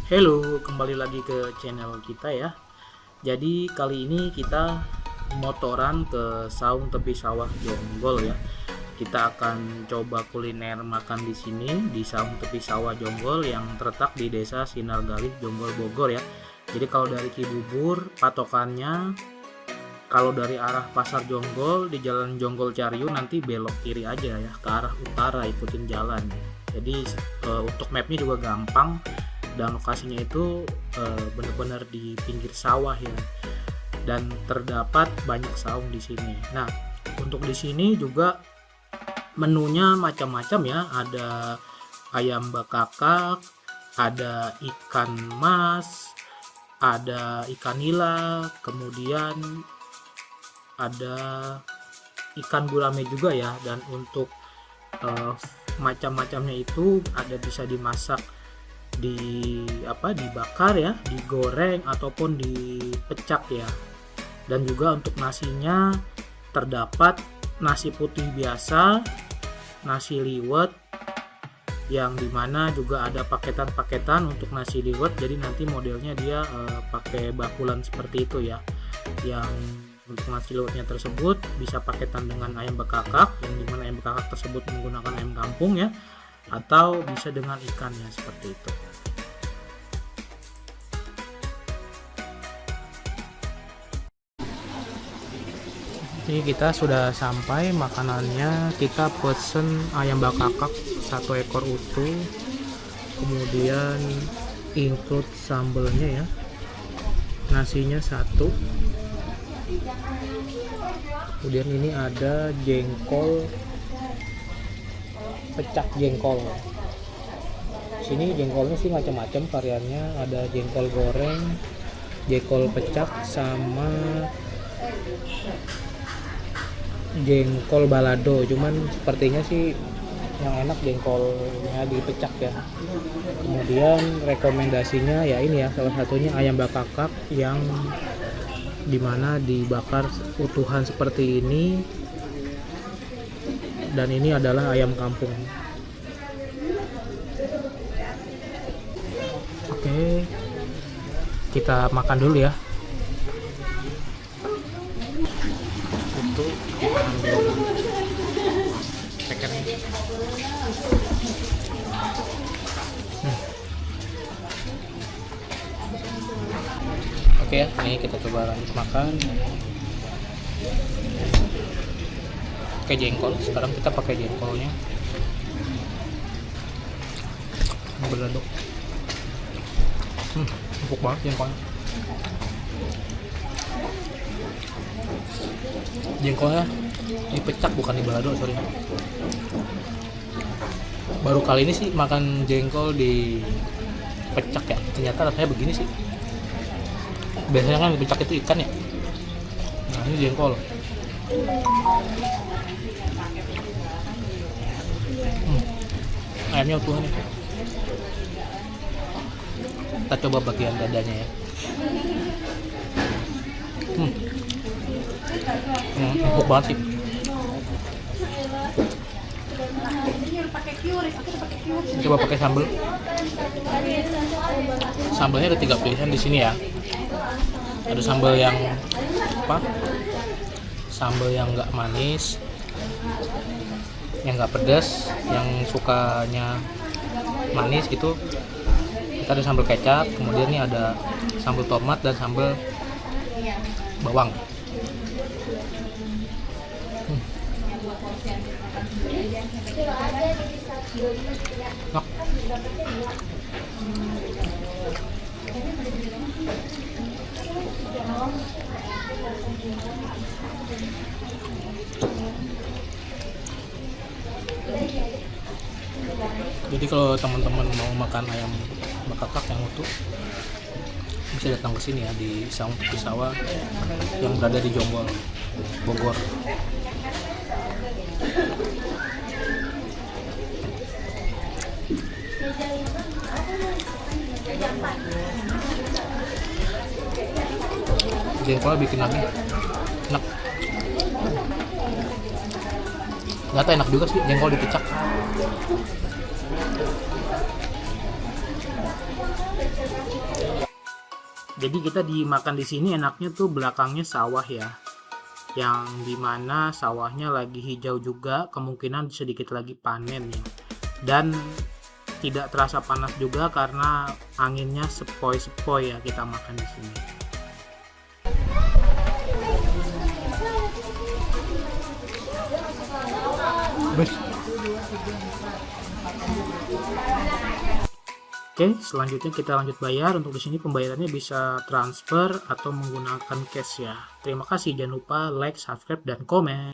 Halo, kembali lagi ke channel kita ya. Jadi kali ini kita motoran ke saung tepi sawah Jonggol ya. Kita akan coba kuliner makan di sini di saung tepi sawah Jonggol yang terletak di Desa Sinargalih, Jonggol, Bogor ya. Jadi kalau dari Cibubur patokannya, kalau dari arah Pasar Jonggol di Jalan Jonggol Cariu nanti belok kiri aja ya ke arah utara, ikutin jalan. Jadi untuk mapnya juga gampang dan lokasinya itu benar-benar di pinggir sawah ya, dan terdapat banyak saung di sini. Nah, untuk di sini juga menunya macam-macam ya, ada ayam bakakak, ada ikan mas, ada ikan nila, kemudian ada ikan gurame juga ya. Dan untuk macam-macamnya itu ada bisa dimasak, dibakar ya, digoreng ataupun dipecak ya. Dan juga untuk nasinya terdapat nasi putih biasa, nasi liwet, yang dimana juga ada paketan-paketan untuk nasi liwet. Jadi nanti modelnya dia pakai bakulan seperti itu ya. Yang untuk nasi liwetnya tersebut bisa paketan dengan ayam bekakak, yang dimana ayam bekakak tersebut menggunakan ayam kampung ya, atau bisa dengan ikannya seperti itu. Ini kita sudah sampai, makanannya kita pesen ayam bakakak 1 ekor utuh, kemudian include sambelnya ya, nasinya 1, kemudian ini ada jengkol, pecak jengkol. Sini jengkolnya sih macam-macam variannya, ada jengkol goreng, jengkol pecak, sama jengkol balado. Cuman sepertinya sih yang enak jengkolnya dipecak ya. Kemudian rekomendasinya ya ini ya, salah satunya ayam bakakak yang dimana dibakar utuhan seperti ini, dan ini adalah ayam kampung. Oke, kita makan dulu ya. Itu kita ambil tekernya. Oke ya, ini kita coba lanjut makan. Pakai jengkol, sekarang kita pakai jengkolnya. Belado. Empuk banget jengkolnya. Jengkolnya dipecak bukan dibalado, sorry. Baru kali ini sih makan jengkol dipecak ya, ternyata rasanya begini sih. Biasanya kan dipecak itu ikan ya, nah ini jengkol. Ayamnya utuh nih. Kita coba bagian dadanya ya. Empuk banget sih. Coba pakai sambal. Sambalnya ada 3 pilihan di sini ya. Ada sambal yang sambal yang nggak manis, yang nggak pedas, yang sukanya manis gitu. Kita ada sambal kecap, kemudian ini ada sambal tomat dan sambal bawang. Enak. Jadi kalau teman-teman mau makan ayam bakakak yang utuh, bisa datang ke sini ya, di saung tepi sawah yang berada di Jonggol, Bogor. Jengkolnya bikin lagi enak. Ternyata enak juga sih jengkol dipecak. Jadi kita dimakan di sini enaknya tuh belakangnya sawah ya, yang dimana sawahnya lagi hijau juga, kemungkinan sedikit lagi panen ya. Dan tidak terasa panas juga karena anginnya sepoi-sepoi ya kita makan di sini. Oke, selanjutnya kita lanjut bayar. Untuk di sini pembayarannya bisa transfer atau menggunakan cash ya. Terima kasih, jangan lupa like, subscribe, dan komen.